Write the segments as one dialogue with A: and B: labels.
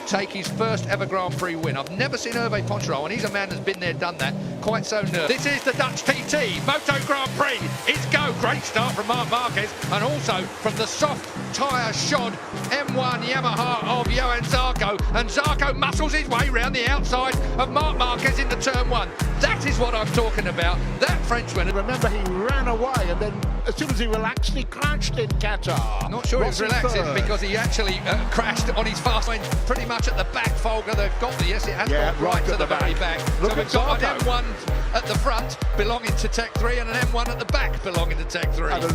A: Take his first ever Grand Prix win. I've never seen Hervé Poncharal, and he's a man that's been there, done that, quite so nervous. This is the Dutch TT Moto Grand Prix. It's go. Great start from Marquez, and also from the soft tyre shod M1 Yamaha of Johan Zarco, and Zarco muscles his way round the outside of Marquez into turn one. That is what I'm talking about. That Frenchman.
B: Remember, he ran away, and then as soon as he relaxed, he crashed in Qatar.
A: Not sure he was relaxing because he actually crashed on his fast lane pretty much at the back. Folger, they've got the, yes, it has gone right to the very back.
B: Look
A: so we've got an M1 at the front belonging to Tech 3 and an M1 at the back belonging to Tech 3.
B: And an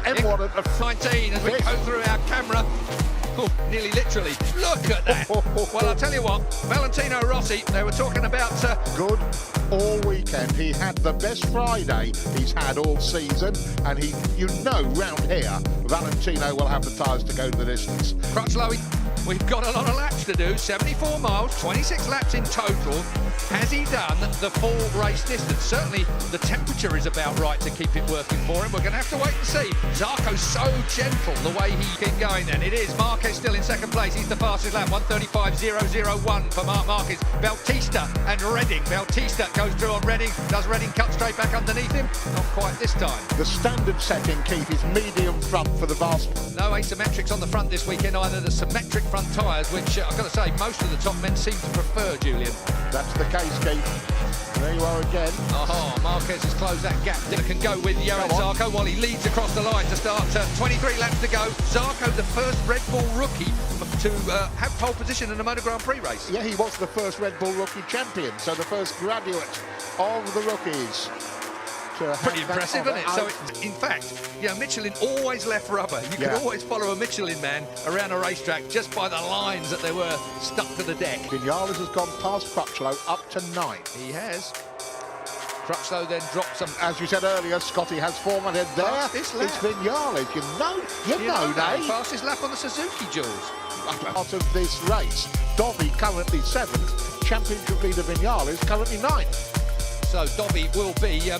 B: M1 at the
A: 19 as we go through our camera. Oh, nearly literally. Look at that. Well, I'll tell you what, Valentino Rossi, they were talking about...
B: Good all weekend. He had the best Friday he's had all season, and he, round here, Valentino will have the tyres to go the distance.
A: Crutchlow, we've got a lot of laps to do, 74 miles, 26 laps in total. Has he done the full race distance? Certainly the temperature is about right to keep it working for him. We're going to have to wait and see. Zarco's so gentle the way he keep going then. It is Marquez still in second place. He's the fastest lap, 1:35.001 for Marquez. Bautista and Redding. Bautista goes through on Redding. Does Redding cut straight back underneath him? Not quite this time.
B: The standard setting, Keith, is medium front for the vast.
A: No asymmetrics on the front this weekend either. The symmetric front tyres, which I've got to say, most of the top men seem to prefer, Julian.
B: That's the case, Keith. There you are again.
A: Marquez has closed that gap. That can go with Johan Zarco while he leads across the line to start. 23 laps to go. Zarco, the first Red Bull rookie to have pole position in a Moto Grand Prix race.
B: Yeah, he was the first Red Bull rookie champion, so the first graduate of the rookies.
A: Pretty impressive, isn't it? So, in fact, Michelin always left rubber. You could always follow a Michelin man around a racetrack just by the lines that they were stuck to the deck.
B: Vinales has gone past Crutchlow up to 9.
A: He has. Crutchlow then dropped some...
B: As you said earlier, Scotty has formatted there. It's Vinales. You know that.
A: Fastest lap on the Suzuki, Jules.
B: Out of this race, Dovi currently 7th, championship leader Vinales currently 9th.
A: So Dovi will be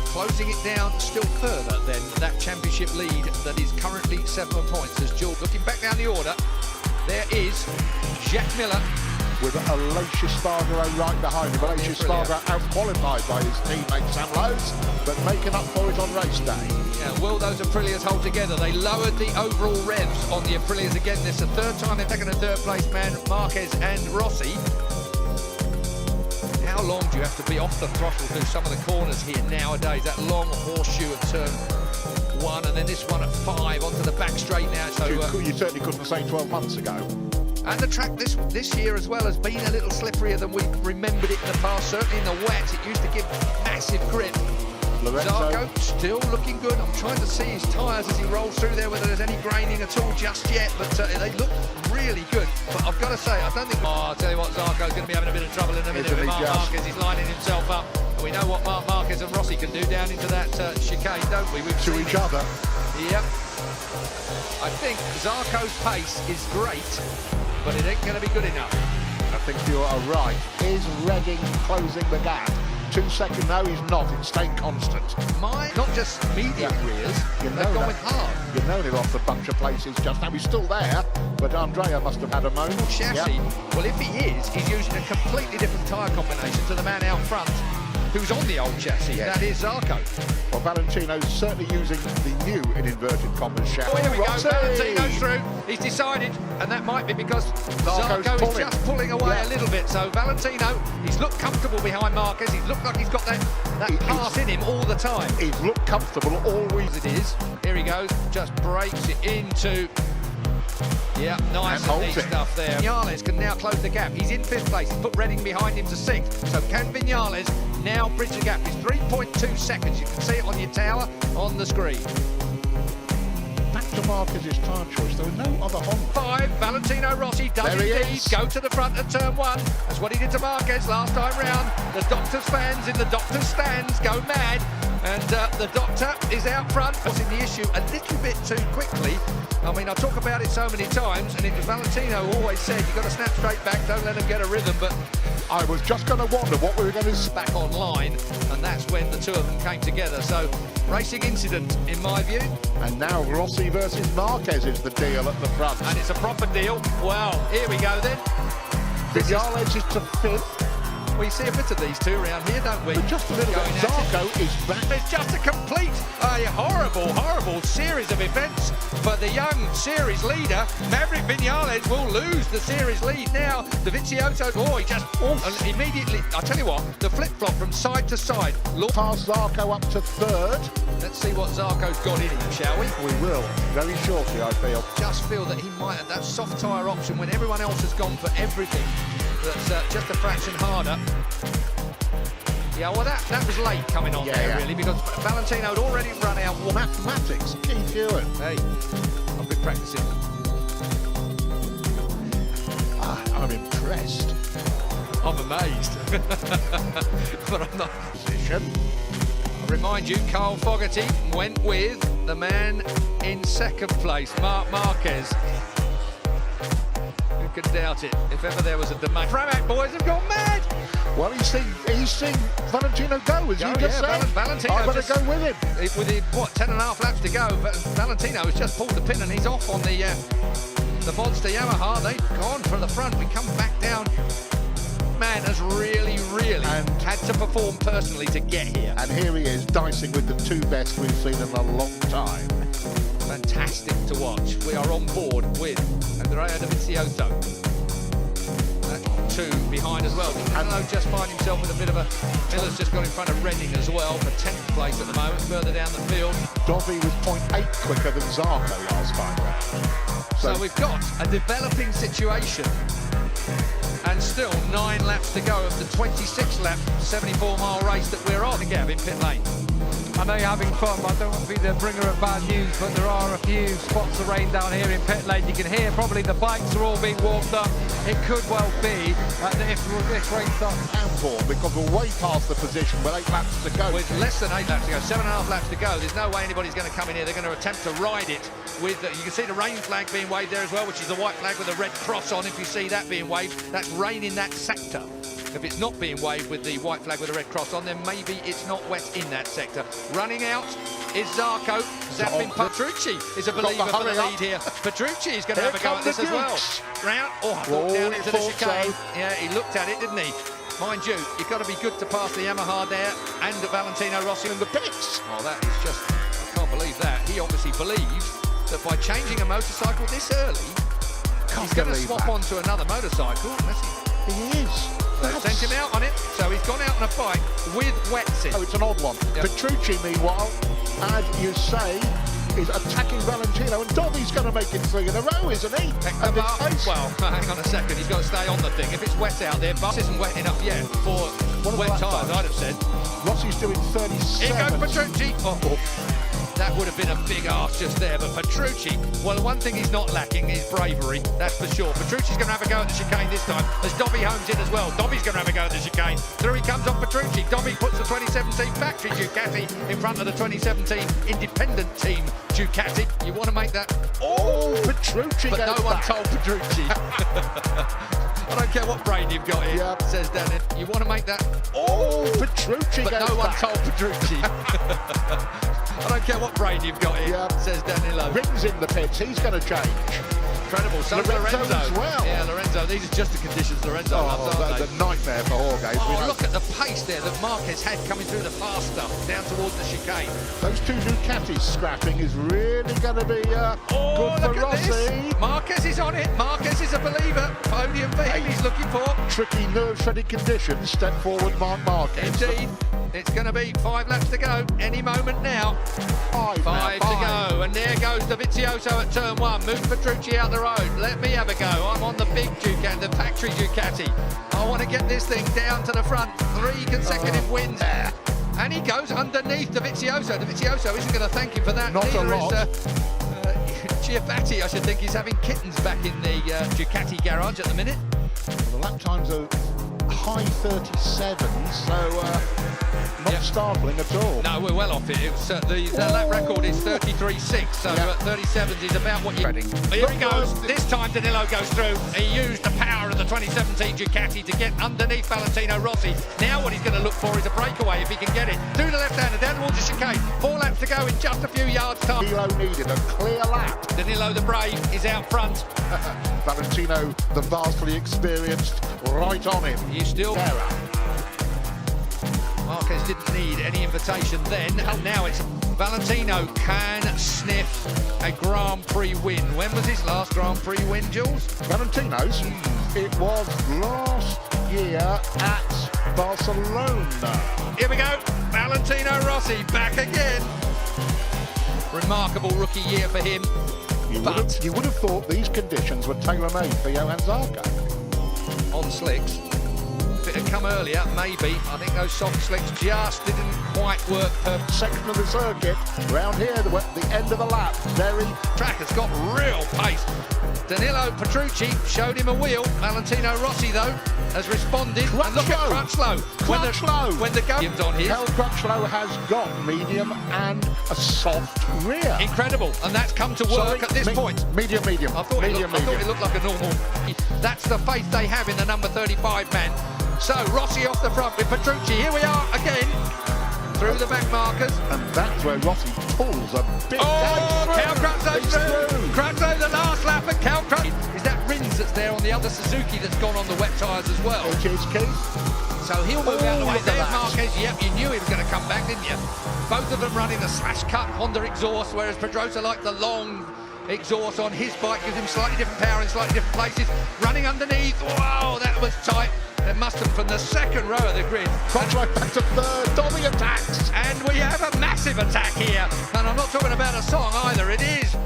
A: closing it down still further than that championship lead that is currently 7 points. As Jules looking back down the order, there is Jack Miller
B: with Aleix Espargaro right behind him. Aleix Espargaro out-qualified by his teammate Sam Lowe's, but making up for it on race day.
A: Yeah, will those Aprilias hold together? They lowered the overall revs on the Aprilias again. This is the third time they've taken a third place man, Marquez and Rossi. How long do you have to be off the throttle through some of the corners here nowadays? That long horseshoe at turn 1, and then this one at 5 onto the back straight now. So
B: you certainly couldn't say 12 months ago.
A: And the track this year as well has been a little slipperier than we remembered it in the past. Certainly in the wet, it used to give massive grip. Zarco still looking good. I'm trying to see his tyres as he rolls through there, whether there's any graining at all just yet, but they look really good. But I've got to say, I don't think... I'll tell you what, Zarco's going to be having a bit of trouble in a minute with Marc Marquez. He's lining himself up. And we know what Marc Marquez and Rossi can do down into that chicane, don't we?
B: To each other.
A: Yep. I think Zarco's pace is great, but it ain't going to be good enough.
B: I think you are right. Is Redding closing the gap? 2 seconds, no, he's not. It's staying constant.
A: Not just medium rears, they've gone with hard.
B: You know they're off the bunch of places just now. He's still there, but Andrea must have had a moment.
A: Chassis, well, if he is, he's using a completely different tyre combination to the man out front who's on the old chassis. That is Zarco.
B: Well, Valentino's certainly using the new, in inverted commas, chassis.
A: Oh, here we go. Valentino's through. He's decided, and that might be because Zarco is just pulling away a little bit. So Valentino, he's looked comfortable behind Marquez. He's looked like he's got that pass in him all the time.
B: He's looked comfortable always.
A: It is. Here he goes. Just breaks it into... Yeah, nice and neat stuff there. Vinales can now close the gap. He's in 5th place. He's put Redding behind him to 6th. So can Vinales now bridge the gap? It's 3.2 seconds. You can see it on your tower on the screen.
B: Back to Marquez's tyre choice. There are no other Honda.
A: 5, Valentino Rossi does indeed go to the front at turn 1. That's what he did to Marquez last time round. The doctor's fans in the doctor's stands go mad. And the doctor is out front, causing the issue a little bit too quickly. I mean, I talk about it so many times, and it was Valentino who always said, you've got to snap straight back, don't let them get a rhythm, but
B: I was just going to wonder what we were going to see.
A: back online, and that's when the two of them came together. So, racing incident, in my view.
B: And now Rossi versus Marquez is the deal at the front.
A: And it's a proper deal. Well, here we go then.
B: Aleix is to fifth.
A: We see a bit of these two around here, don't we?
B: But just a little bit.
A: Going at it.
B: Zarco is back.
A: It's just a complete, horrible series of events for the young series leader. Maverick Vinales will lose the series lead now. Dovizioso, he just immediately, I tell you what, the flip-flop from side to side. Look
B: Past Zarco up to third.
A: Let's see what Zarco's got in him, shall we?
B: We will, very shortly, I feel.
A: Just feel that he might have that soft tyre option when everyone else has gone for everything. That's just a fraction harder. Yeah, well, that was late coming on there, really, because Valentino had already run out.
B: Mathematics, Keith Hewitt.
A: Hey, I've been practicing.
B: I'm impressed.
A: I'm amazed. But I'm not.
B: Position.
A: I remind you, Carl Fogarty went with the man in second place, Marc Marquez. Who could doubt it? If ever there was a demand. Pramac boys have gone mad!
B: Well, he's seen Valentino go, as you just said.
A: Valentino
B: I better go with him.
A: With what, 10.5 laps to go, Valentino has just pulled the pin and he's off on the monster Yamaha. They've gone for the front. We come back down. Man has really had to perform personally to get here.
B: And here he is, dicing with the two best we've seen in a long time.
A: Fantastic to watch. We are on board with Andrea Dovizioso. Two behind as well. Danilo just find himself with a bit of a... Miller's just got in front of Redding as well for 10th place at the moment, further down the field.
B: Dovi was 0.8 quicker than Zarco last time round.
A: So we've got a developing situation. And still 9 laps to go of the 26-lap, 74-mile race that we're on to get in pit lane.
C: I know you're having fun, but I don't want to be the bringer of bad news, but there are a few spots of rain down here in pit lane. You can hear probably the bikes are all being warmed up. It could well be that if this rain starts...
B: Ample, because we're way past the position with 8 laps to go.
A: With less than 8 laps to go, 7.5 laps to go, there's no way anybody's going to come in here. They're going to attempt to ride it with... you can see the rain flag being waved there as well, which is a white flag with a red cross on. If you see that being waved, that's rain in that sector. If it's not being waved with the white flag with a red cross on, then maybe it's not wet in that sector. Running out is Zarco. Zapping Petrucci is a believer for the lead here. Petrucci is going to have a go at this as well. Round. I thought down into the chicane. Yeah, he looked at it, didn't he? Mind you, you've got to be good to pass the Yamaha there and Valentino Rossi in the pits. Oh, that is just... I can't believe that. He obviously believes that by changing a motorcycle this early, he's going to swap onto another motorcycle.
B: He is.
A: They sent him out on it, so he's gone out on a bike with wets in.
B: Oh, it's an odd one. Yep. Petrucci, meanwhile, as you say, is attacking Valentino, and Dovi's going to make it 3 in a row, isn't he?
A: Well, hang on a second, he's got to stay on the thing. If it's wet out there, bus isn't wet enough yet for wet tyres, I'd have said.
B: Rossi's doing 37.
A: Here goes Petrucci. That would have been a big arse just there, but Petrucci, well, the one thing he's not lacking is bravery, that's for sure. Petrucci's going to have a go at the chicane this time, as Dovi homes in as well. Dovi's going to have a go at the chicane. Through he comes on Petrucci. Dovi puts the 2017 factory Ducati in front of the 2017 independent team Ducati. You want to make that...
B: Oh, Petrucci
A: But no one told Petrucci. I don't care what brain you've got here, says Danilo. You want to make that...
B: Oh, Petrucci
A: But no one told Petrucci. I don't care what brain you've got here, says Danilo.
B: Rings in the pits, he's going to change.
A: Incredible. So Lorenzo
B: as well.
A: Yeah, Lorenzo. These are just the conditions Lorenzo loves, aren't
B: that's a nightmare for Jorge.
A: Oh, look at the pace there that Marquez had coming through the fast stuff down towards the chicane.
B: Those two Ducatis scrapping is really going to be good for Rossi.
A: This. Marquez is on it. Marquez is a believer. Podium for him he's looking for.
B: Tricky nerve-shredding conditions. Step forward, Marc Marquez.
A: Indeed. It's going to be 5 laps to go. Any moment now. Five to go. And there goes Dovizioso at turn 1. Move Petrucci out the road. Let me have a go. I'm on the big Ducati, the factory Ducati. I want to get this thing down to the front. 3 consecutive wins. And he goes underneath Dovizioso. Dovizioso isn't going to thank him for that.
B: Not
A: Neither
B: a lot.
A: Giabatti, I should think, he's having kittens back in the Ducati garage at the minute.
B: Well, the lap times are high 37s, so not startling at all.
A: No, we're well off it. It was, the lap record is 33.6, so 37s is about what you... Here he goes. This time Danilo goes through. He used the power of the 2017 Ducati to get underneath Valentino Rossi. Now what he's going to look for is a breakaway if he can get it. To the left-hander, down towards the chicane. 4 laps to go in just a few yards time.
B: Danilo needed a clear lap.
A: Danilo the brave is out front.
B: Valentino, the vastly experienced, right on him.
A: You still... Marquez didn't need any invitation then. Now it's Valentino can sniff a Grand Prix win. When was his last Grand Prix win, Jules?
B: Valentino's? It was last year at Barcelona.
A: Here we go. Valentino Rossi back again. Remarkable rookie year for him.
B: You would have thought these conditions were tailor-made for Johann Zarco.
A: On slicks. If it had come earlier, maybe. I think those soft slicks just didn't quite work per
B: section of the circuit. Round here, the end of the lap. Very
A: track has got real pace. Danilo Petrucci showed him a wheel. Valentino Rossi, though, has responded.
B: Crutchlow.
A: And look at Crutchlow. When the game's on here.
B: Crutchlow has got medium and a soft rear.
A: Incredible. And that's come to work at this point.
B: Medium.
A: I thought it looked like a normal. That's the faith they have in the number 35 man. So Rossi off the front with Petrucci. Here we are again through the back markers.
B: And that's where Rossi pulls a big
A: Crutchlow's through. Crutchlow the last lap at Crutchlow. Is that rins that's there on the other Suzuki that's gone on the wet tyres as well?
B: Cheers, Keith.
A: So he'll move out of the way. There's Marquez. Yep, you knew he was going to come back, didn't you? Both of them running the slash-cut Honda exhaust, whereas Pedrosa liked the long exhaust on his bike, gives him slightly different power in slightly different places. Running underneath. Wow, that was tight. It must have from the second row of the grid.
B: Crutchlow back to third. Dobby attacks.
A: And we have a massive attack here. And I'm not talking about a song either. It is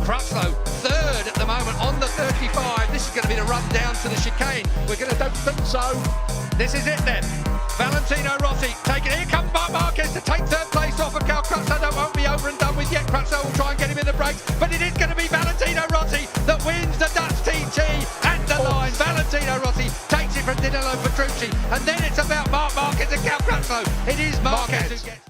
A: Crutchlow, third at the moment on the 35. This is going to be the run down to the chicane.
B: Don't think so.
A: This is it then. Valentino Rossi taking it. Here comes Marquez to take third place off of Crutchlow. That won't be over and done with yet. Crutchlow will try and get him in the brakes. But it is going to be Valentino Rossi that wins the Dutch TT at the line. Valentino Rossi takes it from Danilo Petrucci. And then it's about Marquez and Crutchlow. It is Marquez who gets